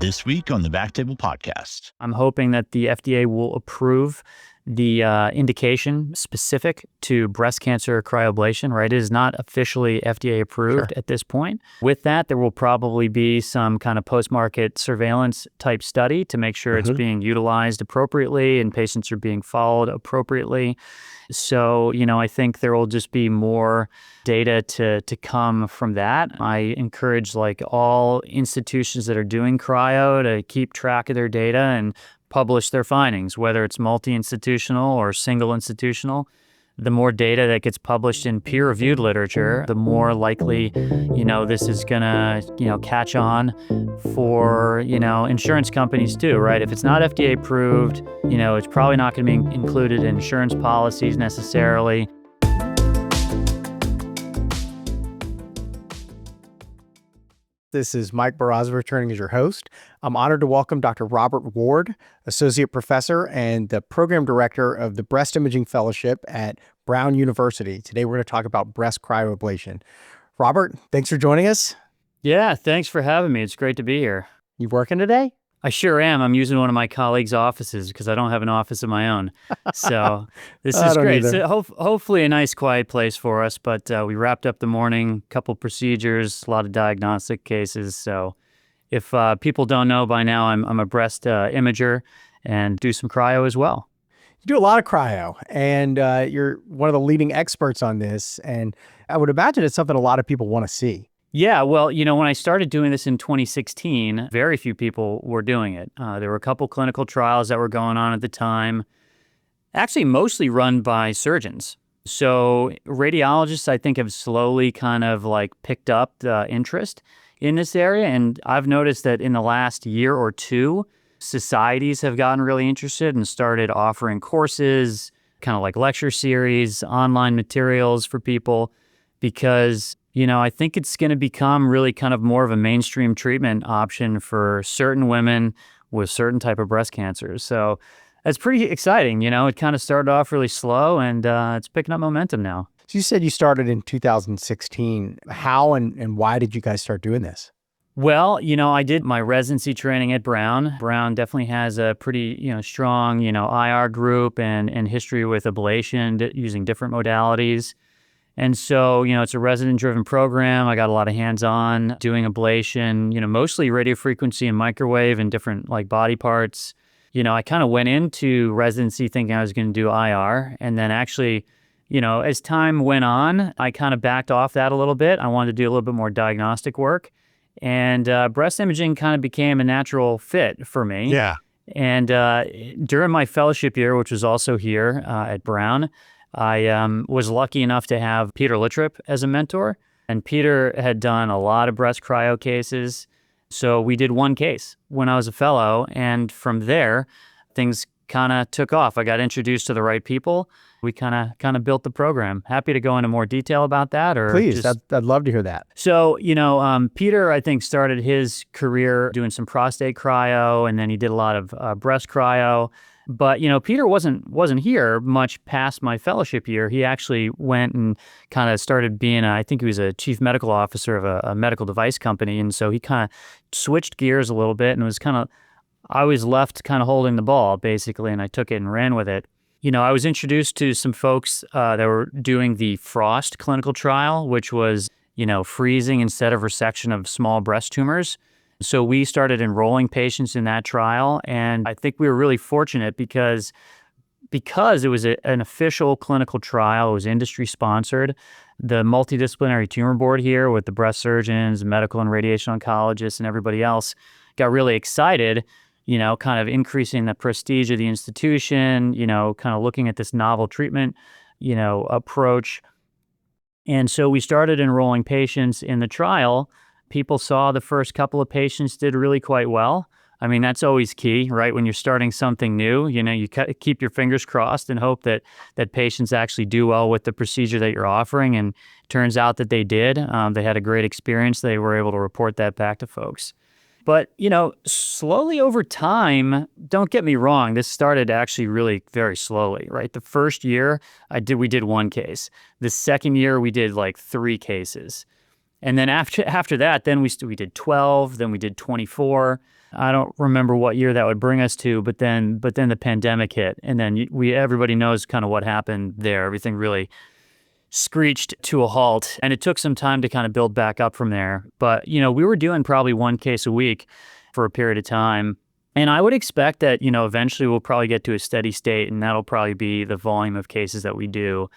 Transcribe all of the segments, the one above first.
This week on the BackTable podcast. I'm hoping that the FDA will approve the indication specific to breast cancer cryoablation, right? It is not officially FDA approved at this point. With that, there will probably be some kind of post-market surveillance type study to make sure it's being utilized appropriately and patients are being followed appropriately. So, I think there will just be more data to come from that. I encourage all institutions that are doing cryo to keep track of their data and publish their findings, whether it's multi-institutional or single institutional. The more data that gets published in peer-reviewed literature, the more likely, this is gonna, catch on for, insurance companies too, right? If it's not FDA approved, it's probably not gonna be included in insurance policies necessarily. This is Mike Barraza returning as your host. I'm honored to welcome Dr. Robert Ward, Associate Professor and the Program Director of the Breast Imaging Fellowship at Brown University. Today we're going to talk about breast cryoablation. Robert, thanks for joining us. Yeah, thanks for having me. It's great to be here. You working today? I sure am. I'm using one of my colleagues' offices because I don't have an office of my own. So this is great. So hopefully a nice quiet place for us, but we wrapped up the morning, couple procedures, a lot of diagnostic cases. So if people don't know by now, I'm a breast imager and do some cryo as well. You do a lot of cryo, and you're one of the leading experts on this, and I would imagine it's something a lot of people want to see. Yeah, well, when I started doing this in 2016, very few people were doing it. There were a couple clinical trials that were going on at the time, actually mostly run by surgeons. So radiologists, I think, have slowly kind of picked up the interest in this area. And I've noticed that in the last year or two, societies have gotten really interested and started offering courses, kind of like lecture series, online materials for people, because I think it's going to become really kind of more of a mainstream treatment option for certain women with certain type of breast cancers. So it's pretty exciting. It kind of started off really slow and it's picking up momentum now. So you said you started in 2016. How and why did you guys start doing this? Well, I did my residency training at Brown. Brown definitely has a pretty, strong, IR group and history with ablation using different modalities. And so, it's a resident-driven program. I got a lot of hands-on doing ablation, mostly radiofrequency and microwave and different body parts. I kind of went into residency thinking I was going to do IR. And then actually, as time went on, I kind of backed off that a little bit. I wanted to do a little bit more diagnostic work. And breast imaging kind of became a natural fit for me. Yeah. And during my fellowship year, which was also here at Brown, I was lucky enough to have Peter Littrip as a mentor, and Peter had done a lot of breast cryo cases. So we did one case when I was a fellow, and from there, things kind of took off. I got introduced to the right people. We kind of built the program. Happy to go into more detail about that, or please. I'd love to hear that. So Peter, I think, started his career doing some prostate cryo, and then he did a lot of breast cryo. But, Peter wasn't here much past my fellowship year. He actually went and kind of started being, I think he was a chief medical officer of a medical device company. And so he kind of switched gears a little bit and I was left kind of holding the ball, basically, and I took it and ran with it. I was introduced to some folks that were doing the FROST clinical trial, which was, freezing instead of resection of small breast tumors. So we started enrolling patients in that trial, and I think we were really fortunate because it was an official clinical trial. It was industry sponsored. The multidisciplinary tumor board here with the breast surgeons, medical and radiation oncologists, and everybody else got really excited, kind of increasing the prestige of the institution, kind of looking at this novel treatment, approach. And so we started enrolling patients in the trial. People saw the first couple of patients did really quite well. I mean, that's always key, right? When you're starting something new, you keep your fingers crossed and hope that patients actually do well with the procedure that you're offering. And it turns out that they did. They had a great experience. They were able to report that back to folks. But, slowly over time, don't get me wrong, this started actually really very slowly, right? The first year we did one case. The second year we did 3 cases. And then after that, then we did 12, then we did 24. I don't remember what year that would bring us to, but then the pandemic hit, and then everybody knows kind of what happened there. Everything really screeched to a halt, and it took some time to kind of build back up from there. But we were doing probably one case a week for a period of time, and I would expect that eventually we'll probably get to a steady state, and that'll probably be the volume of cases that we do,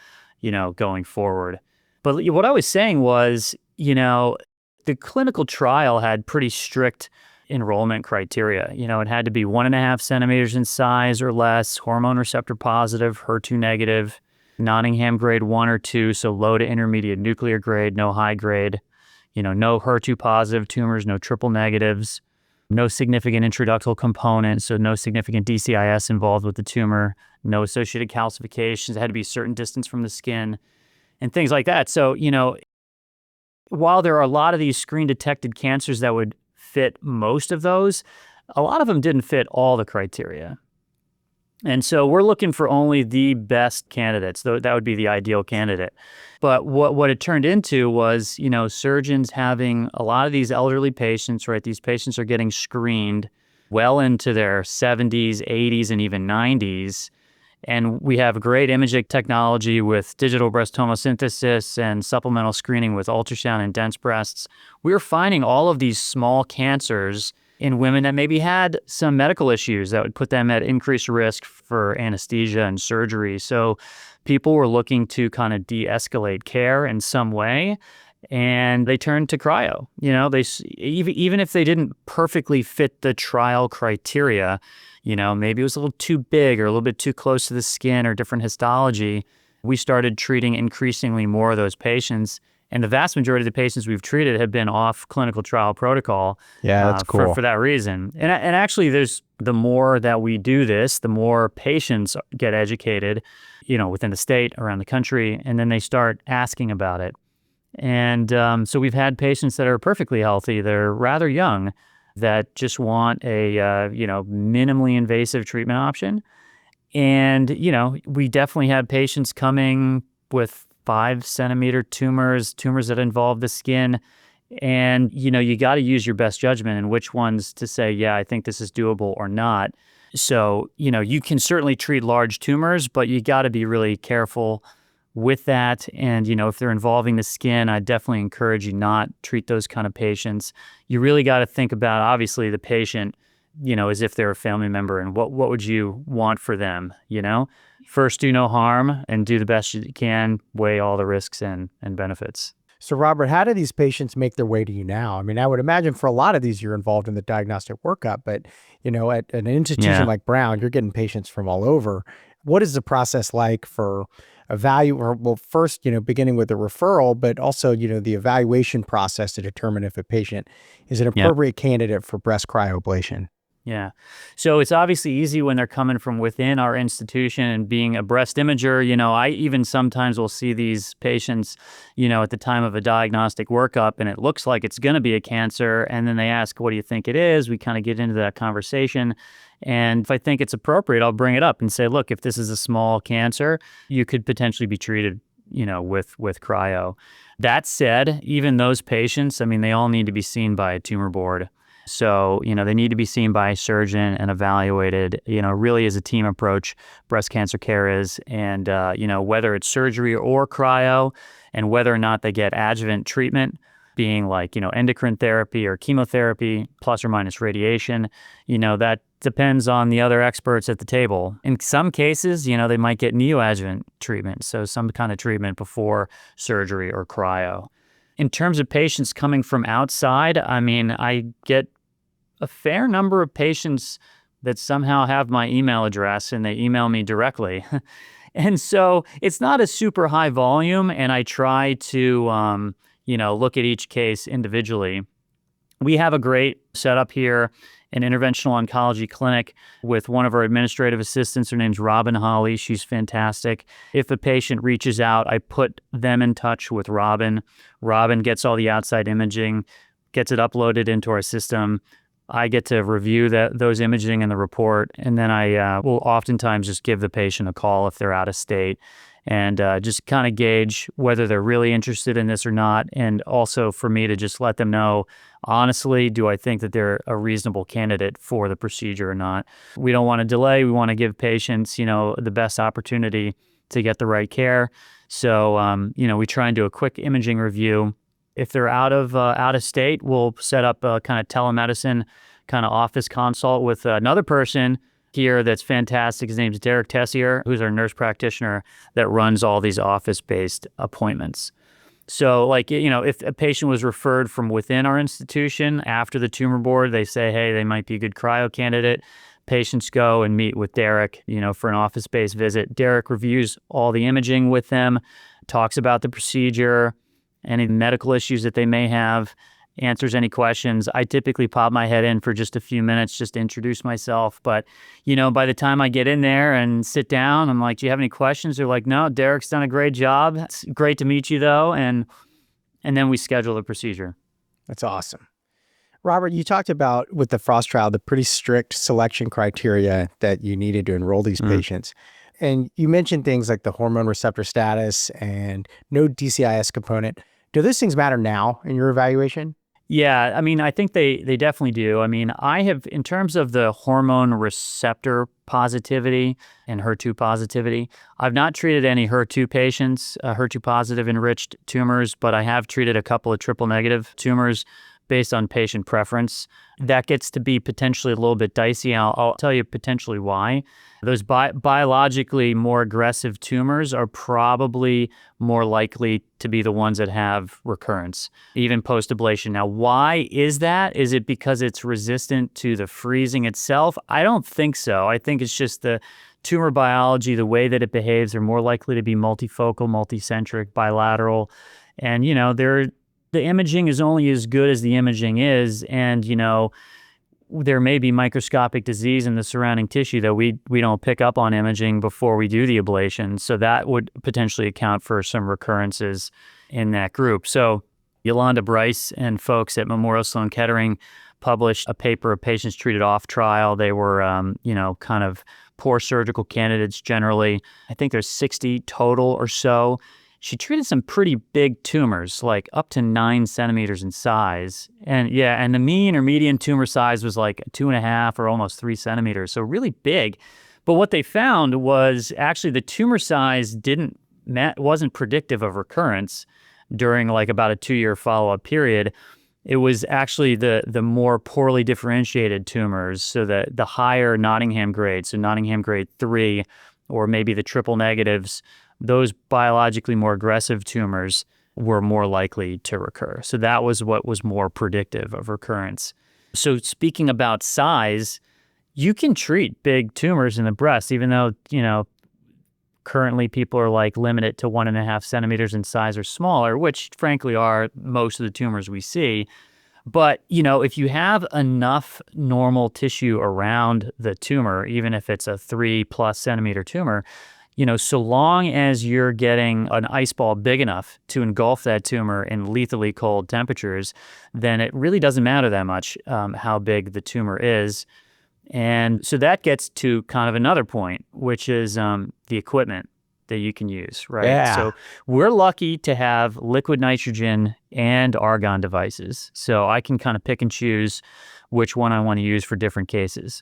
going forward. But what I was saying was, the clinical trial had pretty strict enrollment criteria. It had to be 1.5 centimeters in size or less, hormone receptor positive, HER2 negative, Nottingham grade 1 or 2, so low to intermediate nuclear grade, no high grade, no HER2 positive tumors, no triple negatives, no significant intraductal component, so no significant DCIS involved with the tumor, no associated calcifications. It had to be a certain distance from the skin and things like that. So, while there are a lot of these screen-detected cancers that would fit most of those, a lot of them didn't fit all the criteria. And so we're looking for only the best candidates. That would be the ideal candidate. But what it turned into was, surgeons having a lot of these elderly patients, right? These patients are getting screened well into their 70s, 80s, and even 90s. And we have great imaging technology with digital breast tomosynthesis and supplemental screening with ultrasound and dense breasts. We're finding all of these small cancers in women that maybe had some medical issues that would put them at increased risk for anesthesia and surgery. So people were looking to kind of de-escalate care in some way, and they turned to cryo. Even if they didn't perfectly fit the trial criteria, maybe it was a little too big or a little bit too close to the skin or different histology, we started treating increasingly more of those patients. And the vast majority of the patients we've treated have been off clinical trial protocol. Yeah, that's cool. For that reason. And actually, the more that we do this, the more patients get educated, within the state, around the country, and then they start asking about it. And so we've had patients that are perfectly healthy, they're rather young, that just want a minimally invasive treatment option. And we definitely had patients coming with 5-centimeter tumors that involve the skin. And, you got to use your best judgment in which ones to say, yeah, I think this is doable or not. So, you can certainly treat large tumors, but you got to be really careful with that. And, if they're involving the skin, I definitely encourage you not treat those kind of patients. You really got to think about, obviously, the patient, as if they're a family member, and what would you want for them, First, do no harm and do the best you can, weigh all the risks and benefits. So, Robert, how do these patients make their way to you now? I mean, I would imagine for a lot of these, you're involved in the diagnostic workup, but, at an institution like Brown, you're getting patients from all over. What is the process like for first, beginning with the referral, but also, the evaluation process to determine if a patient is an appropriate candidate for breast cryoablation? Yeah. So it's obviously easy when they're coming from within our institution, and being a breast imager, I even sometimes will see these patients, at the time of a diagnostic workup, and it looks like it's going to be a cancer. And then they ask, what do you think it is? We kind of get into that conversation. And if I think it's appropriate, I'll bring it up and say, look, if this is a small cancer, you could potentially be treated, with cryo. That said, even those patients, they all need to be seen by a tumor board. So, they need to be seen by a surgeon and evaluated, really as a team approach, breast cancer care is. And, whether it's surgery or cryo, and whether or not they get adjuvant treatment, being like, endocrine therapy or chemotherapy, plus or minus radiation, that depends on the other experts at the table. In some cases, they might get neoadjuvant treatment, so some kind of treatment before surgery or cryo. In terms of patients coming from outside, I get a fair number of patients that somehow have my email address and they email me directly. And so it's not a super high volume, and I try to, look at each case individually. We have a great setup here, an interventional oncology clinic with one of our administrative assistants. Her name's Robin Holly. She's fantastic. If a patient reaches out, I put them in touch with Robin. Robin gets all the outside imaging, gets it uploaded into our system. I get to review those imaging and the report, and then I will oftentimes just give the patient a call if they're out of state and just kind of gauge whether they're really interested in this or not. And also for me to just let them know, honestly, do I think that they're a reasonable candidate for the procedure or not? We don't want to delay. We want to give patients, the best opportunity to get the right care. So, we try and do a quick imaging review. If they're out of state, we'll set up a kind of telemedicine kind of office consult with another person here that's fantastic. His name's Derek Tessier, who's our nurse practitioner that runs all these office-based appointments. So if a patient was referred from within our institution after the tumor board, they say, hey, they might be a good cryo candidate. Patients go and meet with Derek, for an office-based visit. Derek reviews all the imaging with them, talks about the procedure, any medical issues that they may have, answers any questions. I typically pop my head in for just a few minutes just to introduce myself. But, by the time I get in there and sit down, I'm like, do you have any questions? They're like, no, Derek's done a great job. It's great to meet you, though. And then we schedule the procedure. That's awesome. Robert, you talked about with the Frost trial, the pretty strict selection criteria that you needed to enroll these patients. And you mentioned things like the hormone receptor status and no DCIS component. Do those things matter now in your evaluation? Yeah, I think they definitely do. I have, in terms of the hormone receptor positivity and HER2 positivity, I've not treated any HER2 patients, HER2 positive enriched tumors, but I have treated a couple of triple negative tumors based on patient preference. That gets to be potentially a little bit dicey. I'll tell you potentially why. Those biologically more aggressive tumors are probably more likely to be the ones that have recurrence, even post-ablation. Now, why is that? Is it because it's resistant to the freezing itself? I don't think so. I think it's just the tumor biology, the way that it behaves. They're more likely to be multifocal, multicentric, bilateral. And, the imaging is only as good as the imaging is. And, there may be microscopic disease in the surrounding tissue that we don't pick up on imaging before we do the ablation. So that would potentially account for some recurrences in that group. So Yolanda Bryce and folks at Memorial Sloan Kettering published a paper of patients treated off trial. They were, kind of poor surgical candidates generally. I think there's 60 total or so. She treated some pretty big tumors, like up to 9 centimeters in size. And the mean or median tumor size was like 2.5 or almost 3 centimeters. So really big. But what they found was actually the tumor size wasn't predictive of recurrence during like about a 2-year follow-up period. It was actually the more poorly differentiated tumors. So the higher Nottingham grade, so Nottingham grade 3, or maybe the triple negatives, those biologically more aggressive tumors were more likely to recur. So that was what was more predictive of recurrence. So speaking about size, you can treat big tumors in the breast, even though, currently people are like limited to 1.5 centimeters in size or smaller, which frankly are most of the tumors we see. But, if you have enough normal tissue around the tumor, even if it's a 3+ centimeter tumor, so long as you're getting an ice ball big enough to engulf that tumor in lethally cold temperatures, then it really doesn't matter that much how big the tumor is. And so that gets to kind of another point, which is the equipment that you can use, right? Yeah. So we're lucky to have liquid nitrogen and argon devices. So I can kind of pick and choose which one I want to use for different cases.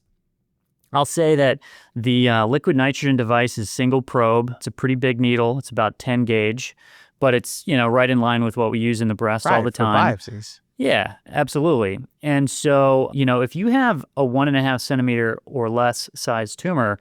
I'll say that the liquid nitrogen device is single probe. It's a pretty big needle. It's about 10 gauge, but it's, right in line with what we use in the breast all the time. For biopsies. Yeah, absolutely. And so, if you have a 1.5 centimeter or less size tumor,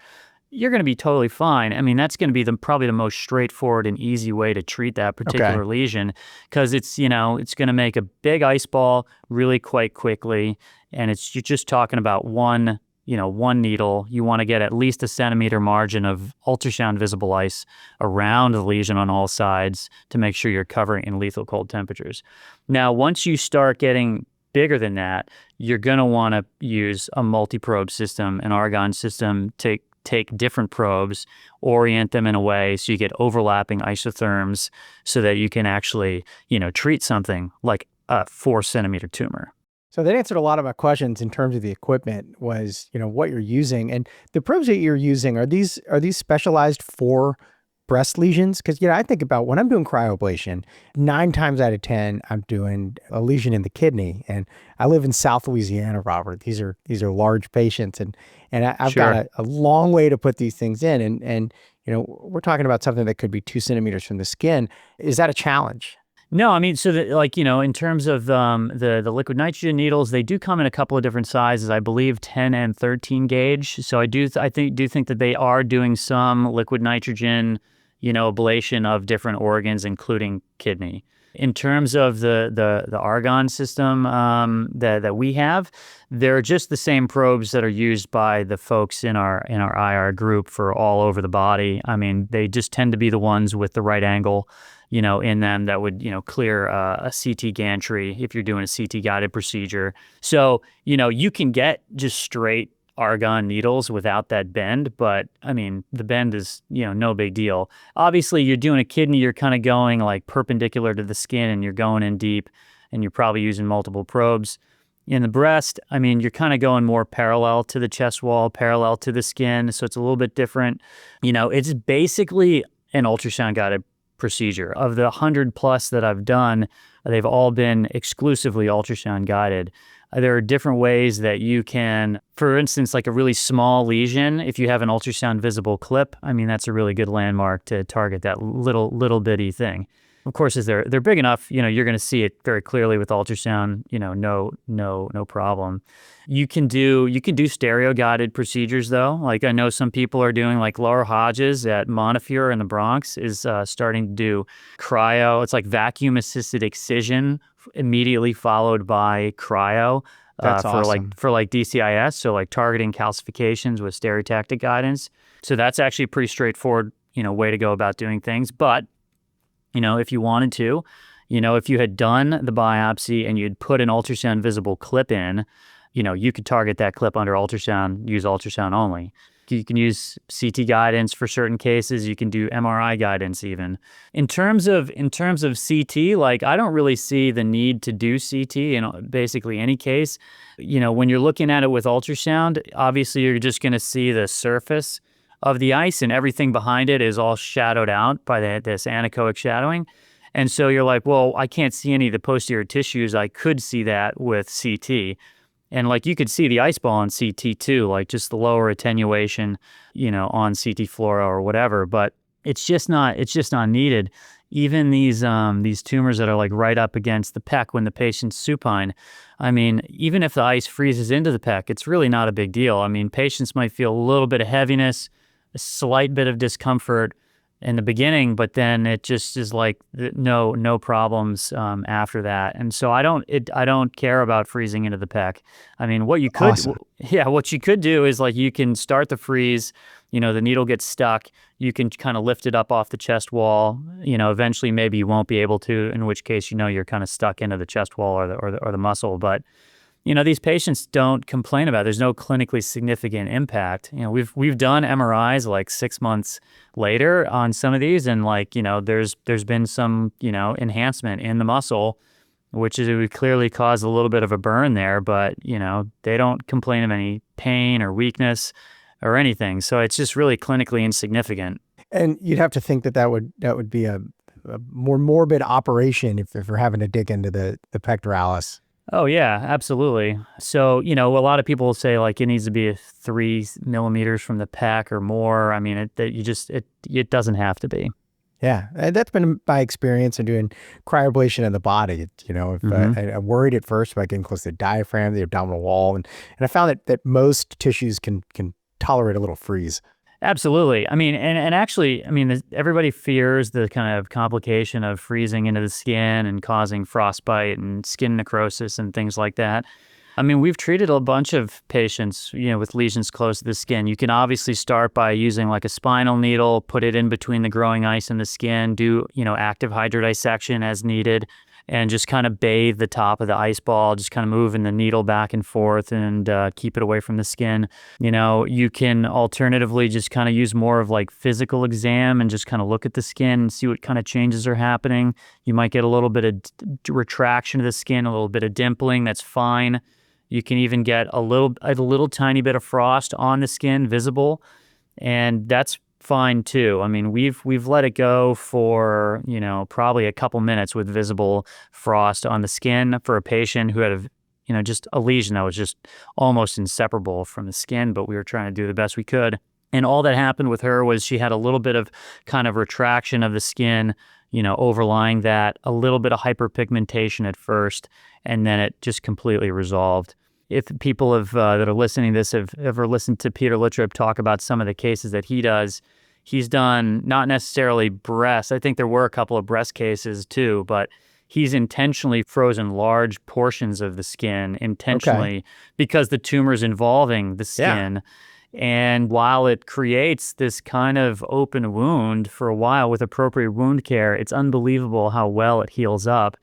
you're going to be totally fine. That's going to be probably the most straightforward and easy way to treat that particular lesion, because it's, it's going to make a big ice ball really quite quickly. And you're just talking about one needle. You want to get at least a centimeter margin of ultrasound visible ice around the lesion on all sides to make sure you're covering in lethal cold temperatures. Now, once you start getting bigger than that, you're going to want to use a multi-probe system, an argon system, to take different probes, orient them in a way so you get overlapping isotherms so that you can actually, treat something like a 4 centimeter tumor. So that answered a lot of my questions in terms of the equipment was, what you're using. And the probes that you're using, are these specialized for breast lesions? Because, I think about when I'm doing cryoablation, 9 times out of 10, I'm doing a lesion in the kidney. And I live in South Louisiana, Robert. These are large patients, and I've got Sure. a long way to put these things in. And we're talking about something that could be 2 centimeters from the skin. Is that a challenge? No, I mean, so that, in terms of the liquid nitrogen needles, they do come in a couple of different sizes. I believe 10 and 13 gauge. So I think that they are doing some liquid nitrogen, ablation of different organs, including kidney. In terms of the argon system that we have, they're just the same probes that are used by the folks in our IR group for all over the body. I mean, they just tend to be the ones with the right angle, in them that would, clear a CT gantry if you're doing a CT guided procedure. So, you can get just straight argon needles without that bend, but I mean, the bend is, no big deal. Obviously, you're doing a kidney, you're kind of going like perpendicular to the skin and you're going in deep and you're probably using multiple probes. In the breast, I mean, you're kind of going more parallel to the chest wall, parallel to the skin. So it's a little bit different. It's basically an ultrasound guided procedure. Of the 100 plus that I've done, they've all been exclusively ultrasound guided. There are different ways that you can, for instance, like a really small lesion, if you have an ultrasound visible clip, I mean, that's a really good landmark to target that little bitty thing. Of course, as they're big enough, you're going to see it very clearly with ultrasound, no problem. You can do stereo guided procedures though. Like I know some people are doing, like Laura Hodges at Montefiore in the Bronx is starting to do cryo. It's like vacuum assisted excision immediately followed by cryo. That's awesome. For DCIS, so like targeting calcifications with stereotactic guidance. So that's actually a pretty straightforward, way to go about doing things. But if you wanted to, if you had done the biopsy and you'd put an ultrasound visible clip in, you could target that clip under ultrasound, use ultrasound only. You can use CT guidance for certain cases. You can do MRI guidance even. In terms of CT, like I don't really see the need to do CT in basically any case. When you're looking at it with ultrasound, obviously you're just going to see the surface of the ice and everything behind it is all shadowed out by this anechoic shadowing. And so you're like, well, I can't see any of the posterior tissues. I could see that with CT. And like you could see the ice ball on CT too, like just the lower attenuation, on CT fluoro or whatever, but it's just not needed. Even these tumors that are like right up against the pec when the patient's supine, I mean, even if the ice freezes into the pec, it's really not a big deal. I mean, patients might feel a little bit of heaviness, a slight bit of discomfort in the beginning, but then it just is like no problems after that. And so I don't care about freezing into the pec. I mean, what you could do is like you can start the freeze, the needle gets stuck, you can kind of lift it up off the chest wall, eventually maybe you won't be able to, in which case you're kind of stuck into the chest wall or the muscle, but these patients don't complain about it. There's no clinically significant impact. We've done MRIs like 6 months later on some of these, and there's been some enhancement in the muscle, which is it would clearly cause a little bit of a burn there, but they don't complain of any pain or weakness or anything. So it's just really clinically insignificant. And you'd have to think that would be a more morbid operation if we're having to dig into the pectoralis. Oh yeah, absolutely. So, a lot of people say like it needs to be 3 millimeters from the pec or more. I mean, it doesn't have to be. Yeah, and that's been my experience in doing cryoablation in the body. I'm worried at first about getting close to the diaphragm, the abdominal wall, and I found that most tissues can tolerate a little freeze. Absolutely. I mean, and actually, I mean, everybody fears the kind of complication of freezing into the skin and causing frostbite and skin necrosis and things like that. I mean, we've treated a bunch of patients, with lesions close to the skin. You can obviously start by using like a spinal needle, put it in between the growing ice and the skin, do, active hydrodissection as needed, and just kind of bathe the top of the ice ball, just kind of moving the needle back and forth and keep it away from the skin. You can alternatively just kind of use more of like physical exam and just kind of look at the skin and see what kind of changes are happening. You might get a little bit of retraction of the skin, a little bit of dimpling. That's fine. You can even get a little tiny bit of frost on the skin visible, and that's fine too. I mean, we've let it go for, probably a couple minutes with visible frost on the skin for a patient who had just a lesion that was just almost inseparable from the skin, but we were trying to do the best we could. And all that happened with her was she had a little bit of kind of retraction of the skin, overlying that, a little bit of hyperpigmentation at first, and then it just completely resolved. If people that are listening to this have ever listened to Peter Littrip talk about some of the cases that he does, he's done not necessarily breast. I think there were a couple of breast cases too, but he's intentionally frozen large portions of the skin intentionally because the tumor's involving the skin. Yeah. And while it creates this kind of open wound for a while with appropriate wound care, it's unbelievable how well it heals up.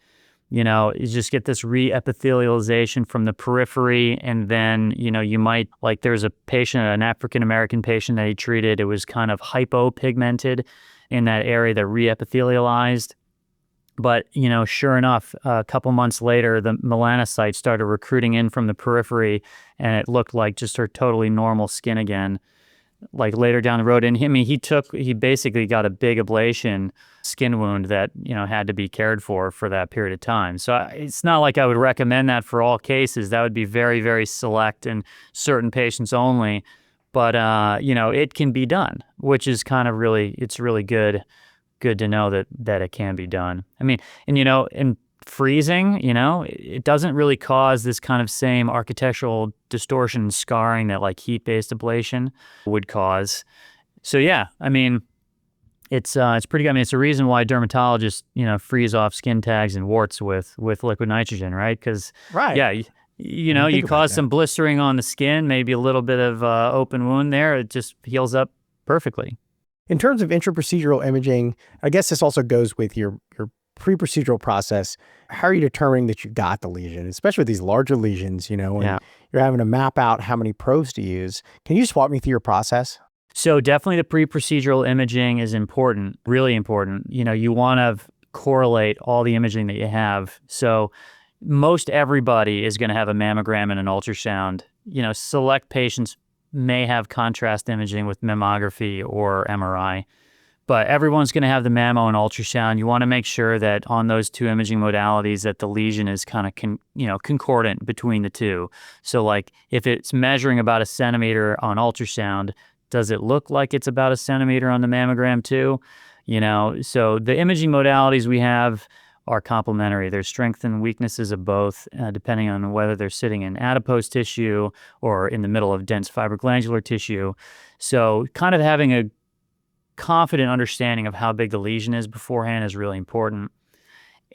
You just get this re-epithelialization from the periphery, and then, you might, like there's a patient, an African-American patient that he treated, it was kind of hypopigmented in that area that re-epithelialized. But, sure enough, a couple months later, the melanocytes started recruiting in from the periphery, and it looked like just her totally normal skin again. Like later down the road, and he basically got a big ablation skin wound that, had to be cared for that period of time. So it's not like I would recommend that for all cases. That would be very, very select and certain patients only. But, it can be done, which is kind of it's really good to know that it can be done. I mean, and, in freezing, it doesn't really cause this kind of same architectural distortion and scarring that like heat-based ablation would cause. So yeah, I mean, it's pretty good. I mean, it's a reason why dermatologists, freeze off skin tags and warts with liquid nitrogen, right? Because yeah, you cause some blistering on the skin, maybe a little bit of open wound there. It just heals up perfectly. In terms of intraprocedural imaging, I guess this also goes with your pre-procedural process. How are you determining that you got the lesion, especially with these larger lesions, and you're having to map out how many probes to use? Can you just walk me through your process? So definitely the pre-procedural imaging is important, really important. You want to correlate all the imaging that you have. So most everybody is going to have a mammogram and an ultrasound. Select patients may have contrast imaging with mammography or MRI. But everyone's going to have the mammo and ultrasound. You want to make sure that on those two imaging modalities that the lesion is kind of concordant between the two. So like if it's measuring about 1 centimeter on ultrasound, does it look like it's about 1 centimeter on the mammogram too? So the imaging modalities we have are complementary. There's strengths and weaknesses of both, depending on whether they're sitting in adipose tissue or in the middle of dense fibroglandular tissue. So kind of having a confident understanding of how big the lesion is beforehand is really important.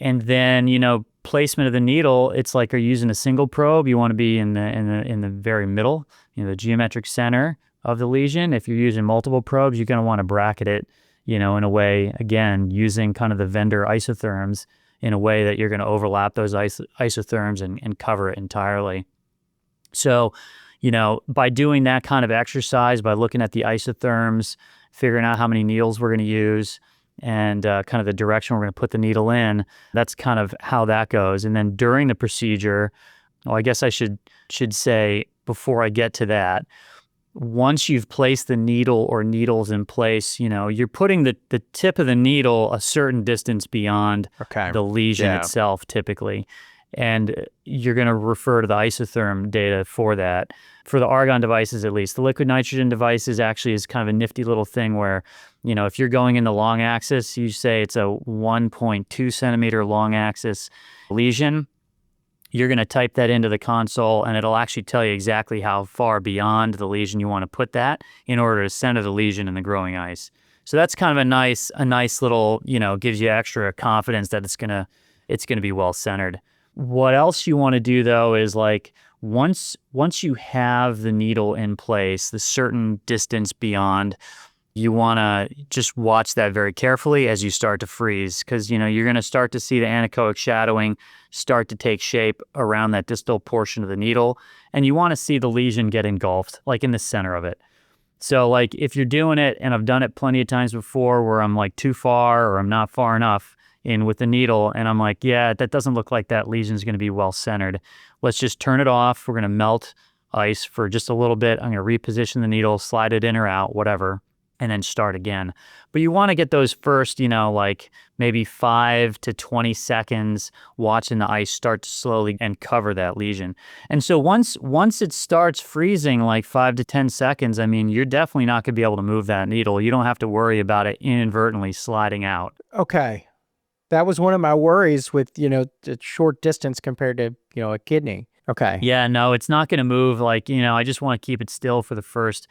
And then, placement of the needle, it's like, are you using a single probe? You want to be in the very middle, the geometric center of the lesion. If you're using multiple probes, you're going to want to bracket it, in a way, again, using kind of the vendor isotherms in a way that you're going to overlap those isotherms and cover it entirely. So, by doing that kind of exercise, by looking at the isotherms, figuring out how many needles we're going to use, and kind of the direction we're going to put the needle in, that's kind of how that goes. And then during the procedure, I guess I should say before I get to that, once you've placed the needle or needles in place, you're putting the tip of the needle a certain distance beyond the lesion itself typically. And you're going to refer to the isotherm data for that. For the argon devices, at least, the liquid nitrogen devices actually is kind of a nifty little thing where, if you're going in the long axis, you say it's a 1.2 centimeter long axis lesion. You're going to type that into the console, and it'll actually tell you exactly how far beyond the lesion you want to put that in order to center the lesion in the growing ice. So that's kind of a nice little, gives you extra confidence that it's going to be well centered. What else you want to do though is like once you have the needle in place, the certain distance beyond, you want to just watch that very carefully as you start to freeze, because you're going to start to see the anechoic shadowing start to take shape around that distal portion of the needle, and you want to see the lesion get engulfed, like in the center of it. So like if you're doing it, and I've done it plenty of times before where I'm like too far or I'm not far enough in with the needle, and I'm like, yeah, that doesn't look like that lesion's going to be well centered. Let's just turn it off. We're going to melt ice for just a little bit. I'm going to reposition the needle, slide it in or out, whatever. and then start again. But you want to get those first, like maybe 5 to 20 seconds watching the ice start to slowly and cover that lesion. And so once it starts freezing like 5 to 10 seconds, I mean, you're definitely not going to be able to move that needle. You don't have to worry about it inadvertently sliding out. Okay. That was one of my worries with, the short distance compared to, a kidney. Okay. Yeah, no, it's not going to move. Like, I just want to keep it still for the first,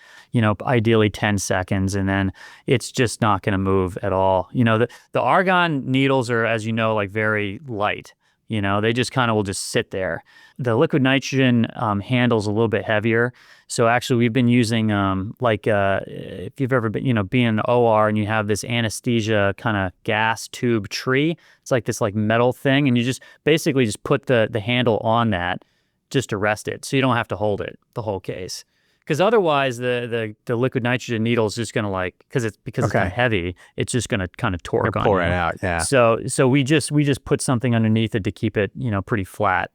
ideally 10 seconds, and then it's just not going to move at all. The argon needles are, as you know, like very light. They just kind of will just sit there. The liquid nitrogen handle's a little bit heavier. So actually we've been using if you've ever been, being in the OR and you have this anesthesia kind of gas tube tree, it's like this like metal thing, and you just basically just put the handle on that just to rest it. So you don't have to hold it the whole case. Because otherwise the liquid nitrogen needle is just going to because it's kind of heavy, it's just going to kind of torque on you. Pour it out, yeah. So we just put something underneath it to keep it, pretty flat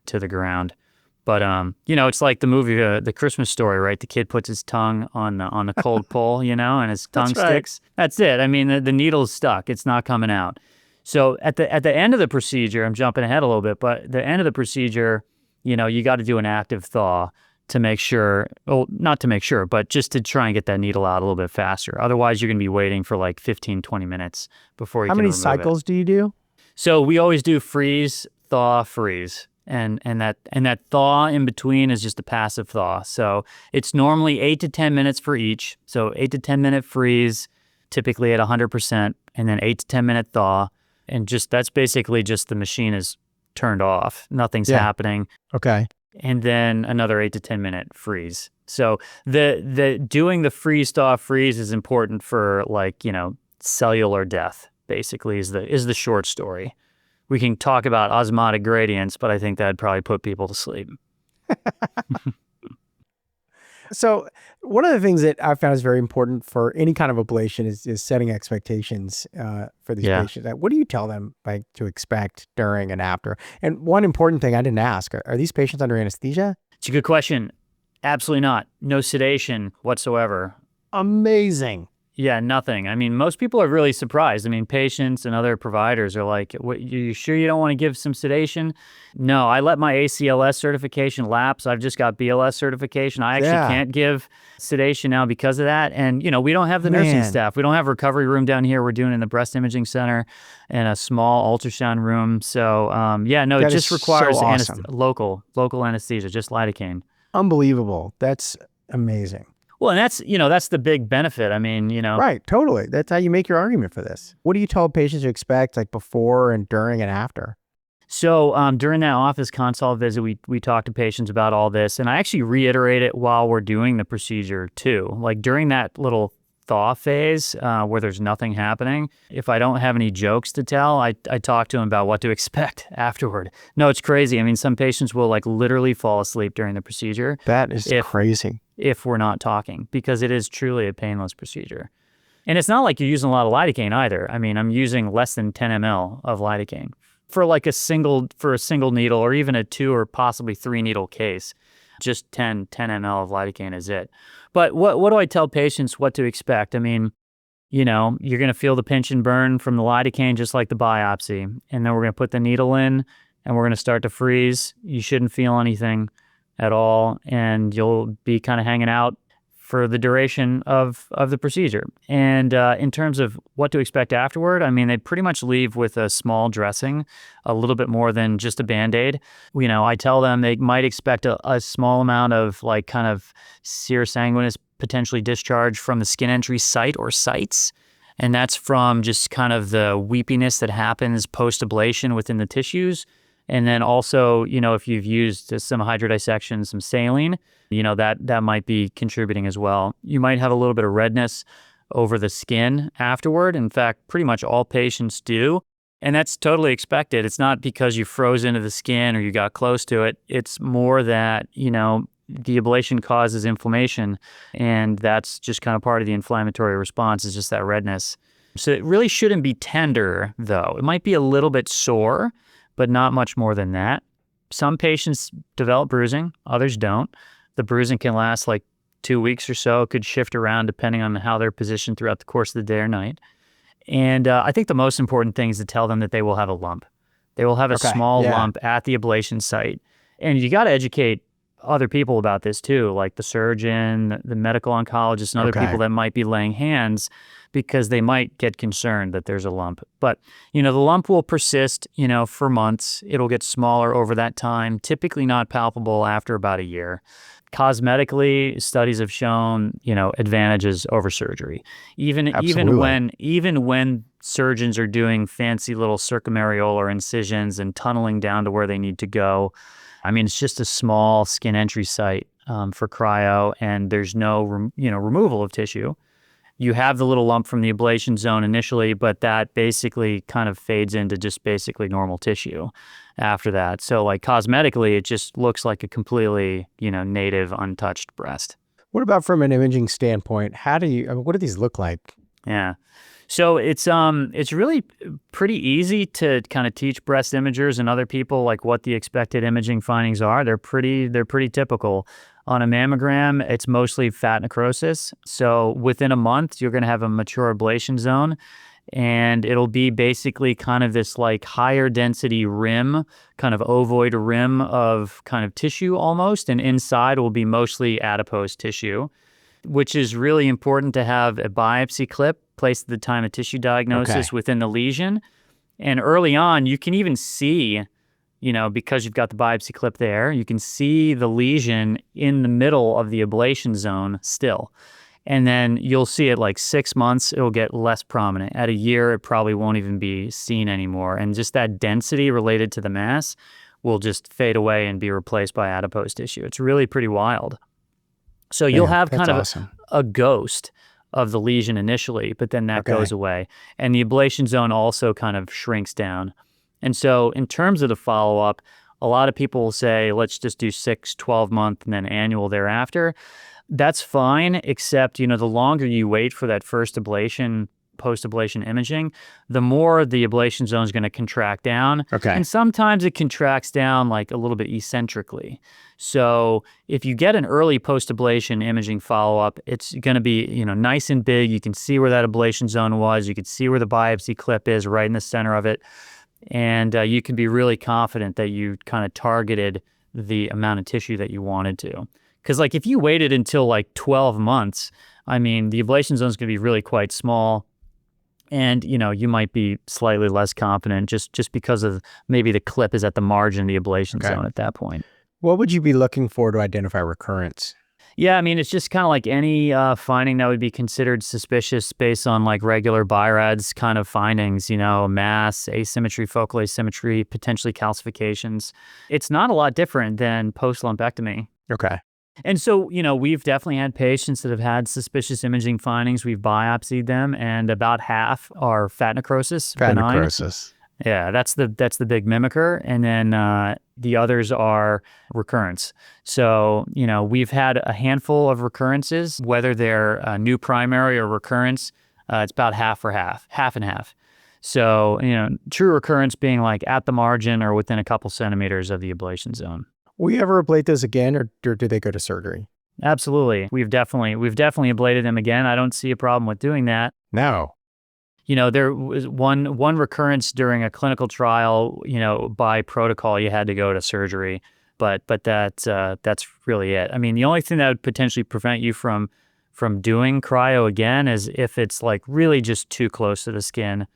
to the ground. But it's like the movie The Christmas Story, right? The kid puts his tongue on the cold pole, and his tongue sticks. That's it. I mean, the needle's stuck. It's not coming out. So at the end of the procedure, I'm jumping ahead a little bit, but the end of the procedure, you got to do an active thaw to make sure, well, not to make sure, but just to try and get that needle out a little bit faster. Otherwise, you're going to be waiting for like 15, 20 minutes before you can remove it. How many cycles do you do? So we always do freeze, thaw, freeze. And that thaw in between is just a passive thaw. So it's normally 8 to 10 minutes for each. So 8 to 10 minute freeze, typically at 100%, and then 8 to 10 minute thaw. And that's basically just the machine is turned off. Nothing's happening. Okay. And then another 8 to 10 minute freeze. So the doing the freeze thaw freeze is important for cellular death, basically is the short story. We can talk about osmotic gradients, but I think that'd probably put people to sleep. So one of the things that I found is very important for any kind of ablation is setting expectations for these patients. What do you tell them to expect during and after? And one important thing I didn't ask, are these patients under anesthesia? It's a good question. Absolutely not. No sedation whatsoever. Amazing. Yeah, nothing. I mean, most people are really surprised. I mean, patients and other providers are like, "What, you sure you don't want to give some sedation?" No, I let my ACLS certification lapse. I've just got BLS certification. I actually can't give sedation now because of that. And, we don't have the nursing staff. We don't have a recovery room down here. We're doing it in the breast imaging center and a small ultrasound room. So, it just requires local anesthesia, just lidocaine. Unbelievable. That's amazing. Well, and that's the big benefit. I mean, Right, totally. That's how you make your argument for this. What do you tell patients to expect, like before and during and after? So during that office consult visit, we talk to patients about all this, and I actually reiterate it while we're doing the procedure too. Like during that little thaw phase where there's nothing happening, if I don't have any jokes to tell, I talk to them about what to expect afterward. No, it's crazy. I mean, some patients will literally fall asleep during the procedure. That is crazy. If we're not talking, because it is truly a painless procedure. And it's not like you're using a lot of lidocaine either. I mean, I'm using less than 10 ml of lidocaine for a single needle, or even a 2 or possibly 3 needle case. Just 10 ml of lidocaine is it. But what do I tell patients what to expect? I mean, you're going to feel the pinch and burn from the lidocaine just like the biopsy. And then we're going to put the needle in and we're going to start to freeze. You shouldn't feel anything at all, and you'll be kind of hanging out for the duration of the procedure. And in terms of what to expect afterward, I mean, they pretty much leave with a small dressing, a little bit more than just a Band-Aid. I tell them they might expect a small amount of kind of serous sanguineous potentially discharge from the skin entry site or sites. And that's from just kind of the weepiness that happens post-ablation within the tissues. And then also, if you've used some hydrodissection, some saline, that might be contributing as well. You might have a little bit of redness over the skin afterward. In fact, pretty much all patients do. And that's totally expected. It's not because you froze into the skin or you got close to it. It's more that, the ablation causes inflammation, and that's just kind of part of the inflammatory response, is just that redness. So it really shouldn't be tender, though. It might be a little bit sore, but not much more than that. Some patients develop bruising, others don't. The bruising can last 2 weeks or so. It could shift around depending on how they're positioned throughout the course of the day or night. And I think the most important thing is to tell them that they will have a lump. They will have a Okay. small Yeah. lump at the ablation site. And you got to educate other people about this too, like the surgeon, the medical oncologist, and other Okay. people that might be laying hands, because they might get concerned that there's a lump. But, the lump will persist, for months. It'll get smaller over that time, typically not palpable after about a year. Cosmetically, studies have shown, advantages over surgery. Even when surgeons are doing fancy little circumareolar incisions and tunneling down to where they need to go, it's just a small skin entry site for cryo, and there's no removal of tissue. You have the little lump from the ablation zone initially, but that basically kind of fades into just basically normal tissue after that. So like cosmetically, it just looks like a completely, native, untouched breast. What about from an imaging standpoint? What do these look like? Yeah. So it's really pretty easy to kind of teach breast imagers and other people like what the expected imaging findings are. They're pretty typical. On a mammogram, it's mostly fat necrosis. So within a month, you're going to have a mature ablation zone, and it'll be basically kind of this like higher density rim, kind of ovoid rim of kind of tissue almost, and inside will be mostly adipose tissue, which is really important to have a biopsy clip placed at the time of tissue diagnosis within the lesion. And early on, you can even see, because you've got the biopsy clip there, you can see the lesion in the middle of the ablation zone still. And then you'll see it like 6 months, it'll get less prominent. At a year, it probably won't even be seen anymore. And just that density related to the mass will just fade away and be replaced by adipose tissue. It's really pretty wild. So you'll have kind of awesome. a ghost of the lesion initially, but then that goes away. And the ablation zone also kind of shrinks down. And so in terms of the follow-up, a lot of people will say, let's just do 6, 12-month, and then annual thereafter. That's fine, except, the longer you wait for that first ablation, post-ablation imaging, the more the ablation zone is going to contract down. Okay. And sometimes it contracts down like a little bit eccentrically. So if you get an early post-ablation imaging follow-up, it's going to be, nice and big. You can see where that ablation zone was. You can see where the biopsy clip is right in the center of it. And you can be really confident that you kind of targeted the amount of tissue that you wanted to. Because like if you waited until like 12 months, the ablation zone is going to be really quite small. And, you might be slightly less confident just because of maybe the clip is at the margin of the ablation zone at that point. What would you be looking for to identify recurrence? Yeah, it's just kind of like any finding that would be considered suspicious based on like regular BI-RADS kind of findings, mass, asymmetry, focal asymmetry, potentially calcifications. It's not a lot different than post-lumpectomy. Okay. And so, we've definitely had patients that have had suspicious imaging findings. We've biopsied them, and about half are fat necrosis. Benign. Necrosis. Yeah, that's the big mimicker. And then the others are recurrence. So, we've had a handful of recurrences, whether they're new primary or recurrence. It's about half and half. So, true recurrence being like at the margin or within a couple centimeters of the ablation zone. Will you ever ablate those again, or do they go to surgery? Absolutely. We've definitely ablated them again. I don't see a problem with doing that. No. There was one recurrence during a clinical trial, by protocol, you had to go to surgery, but that's really it. The only thing that would potentially prevent you from doing cryo again is if it's like really just too close to the skin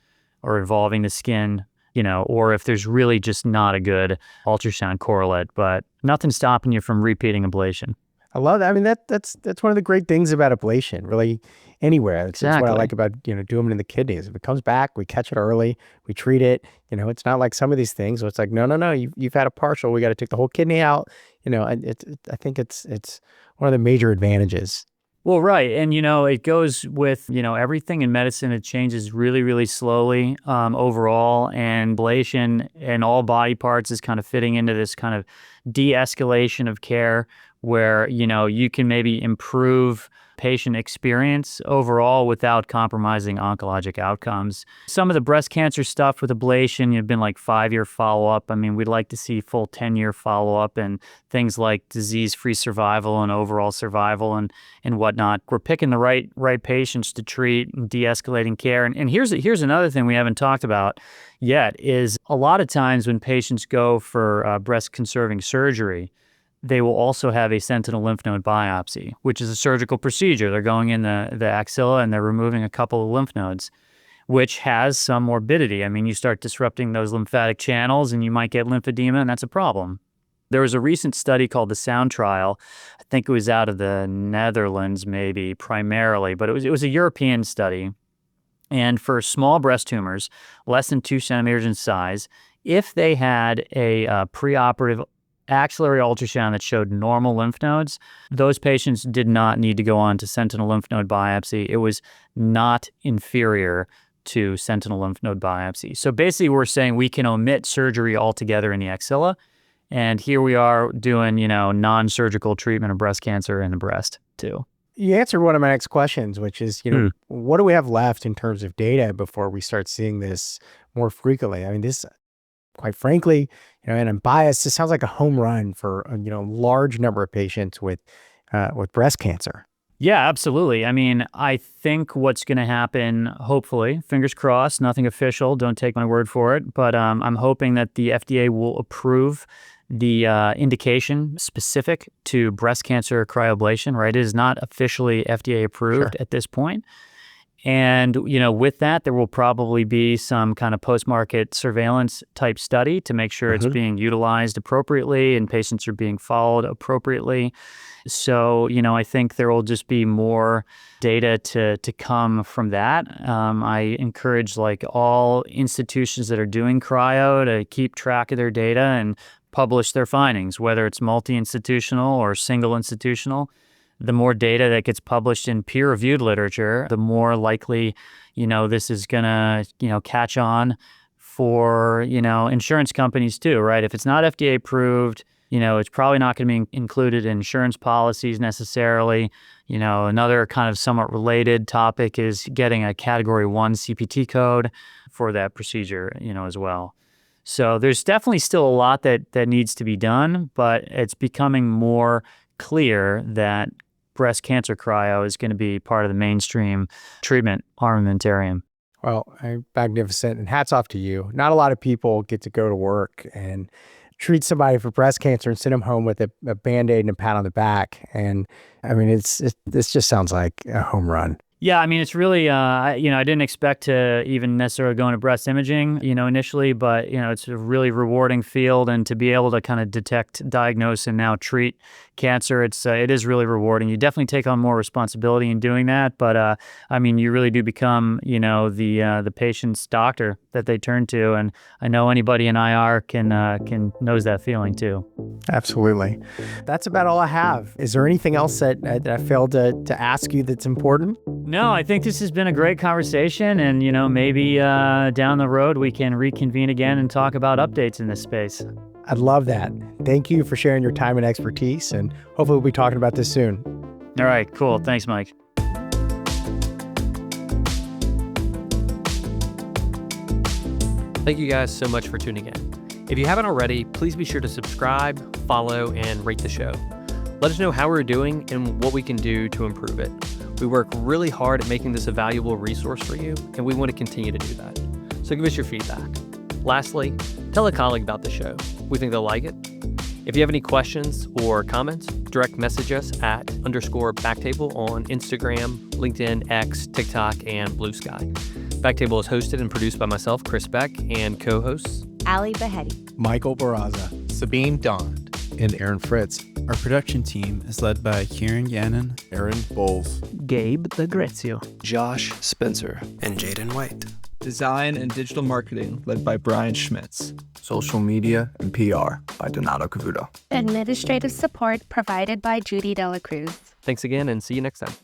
or involving the skin, or if there's really just not a good ultrasound correlate, but nothing stopping you from repeating ablation. I love that. That's one of the great things about ablation, really anywhere. That's what I like about, doing it in the kidneys. If it comes back, we catch it early, we treat it. It's not like some of these things where it's like, no, you've had a partial, we got to take the whole kidney out. I think it's one of the major advantages. Well, right. And, it goes with, everything in medicine. It changes really, really slowly overall. And ablation in all body parts is kind of fitting into this kind of de-escalation of care where, you can maybe improve patient experience overall without compromising oncologic outcomes. Some of the breast cancer stuff with ablation, you've been like 5-year follow-up. I mean, we'd like to see full 10-year follow-up and things like disease-free survival and overall survival and whatnot. We're picking the right patients to treat and de-escalating care. And here's another thing we haven't talked about yet is a lot of times when patients go for breast-conserving surgery, they will also have a sentinel lymph node biopsy, which is a surgical procedure. They're going in the axilla and they're removing a couple of lymph nodes, which has some morbidity. I mean, you start disrupting those lymphatic channels and you might get lymphedema, and that's a problem. There was a recent study called the SOUND trial. I think it was out of the Netherlands maybe primarily, but it was a European study. And for small breast tumors, less than 2 centimeters in size, if they had a preoperative axillary ultrasound that showed normal lymph nodes, those patients did not need to go on to sentinel lymph node biopsy. It was not inferior to sentinel lymph node biopsy. So basically we're saying we can omit surgery altogether in the axilla. And here we are doing, non-surgical treatment of breast cancer in the breast too. You answered one of my next questions, which is, what do we have left in terms of data before we start seeing this more frequently? I mean, this, quite frankly, and I'm biased, this sounds like a home run for a large number of patients with breast cancer. Yeah, absolutely. I mean, I think what's going to happen, hopefully, fingers crossed, nothing official, don't take my word for it, but I'm hoping that the FDA will approve the indication specific to breast cancer cryoablation, right? It is not officially FDA approved at this point. And, with that, there will probably be some kind of post-market surveillance type study to make sure it's being utilized appropriately and patients are being followed appropriately. So, I think there will just be more data to come from that. I encourage all institutions that are doing cryo to keep track of their data and publish their findings, whether it's multi-institutional or single institutional. The more data that gets published in peer-reviewed literature, the more likely, this is going to, catch on for, insurance companies too, right? If it's not FDA approved, it's probably not going to be included in insurance policies necessarily. Another kind of somewhat related topic is getting a Category 1 CPT code for that procedure, as well. So there's definitely still a lot that needs to be done, but it's becoming more clear that breast cancer cryo is going to be part of the mainstream treatment armamentarium. Well, magnificent, and hats off to you. Not a lot of people get to go to work and treat somebody for breast cancer and send them home with a Band-Aid and a pat on the back. And I mean, this just sounds like a home run. Yeah, I mean, it's really, I didn't expect to even necessarily go into breast imaging, initially, but, it's a really rewarding field, and to be able to kind of detect, diagnose, and now treat cancer, it is really rewarding. You definitely take on more responsibility in doing that, but, I mean, you really do become, the patient's doctor that they turn to, and I know anybody in IR can knows that feeling too. Absolutely. That's about all I have. Is there anything else that I failed to ask you that's important? No, I think this has been a great conversation, and maybe down the road we can reconvene again and talk about updates in this space. I'd love that. Thank you for sharing your time and expertise, and hopefully we'll be talking about this soon. All right, cool. Thanks, Mike. Thank you guys so much for tuning in. If you haven't already, please be sure to subscribe, follow, and rate the show. Let us know how we're doing and what we can do to improve it. We work really hard at making this a valuable resource for you, and we want to continue to do that. So give us your feedback. Lastly, tell a colleague about the show. We think they'll like it. If you have any questions or comments, direct message us at _BackTable on Instagram, LinkedIn, X, TikTok, and Blue Sky. BackTable is hosted and produced by myself, Chris Beck, and co-hosts Ali Behetti, Michael Barraza, Sabine Dond, and Aaron Fritz. Our production team is led by Kieran Gannon, Aaron Bowles, Gabe Legrazio, Josh Spencer, and Jaden White. Design and digital marketing led by Brian Schmitz. Social media and PR by Donato Cavuto. Administrative support provided by Judy Dela Cruz. Thanks again, and see you next time.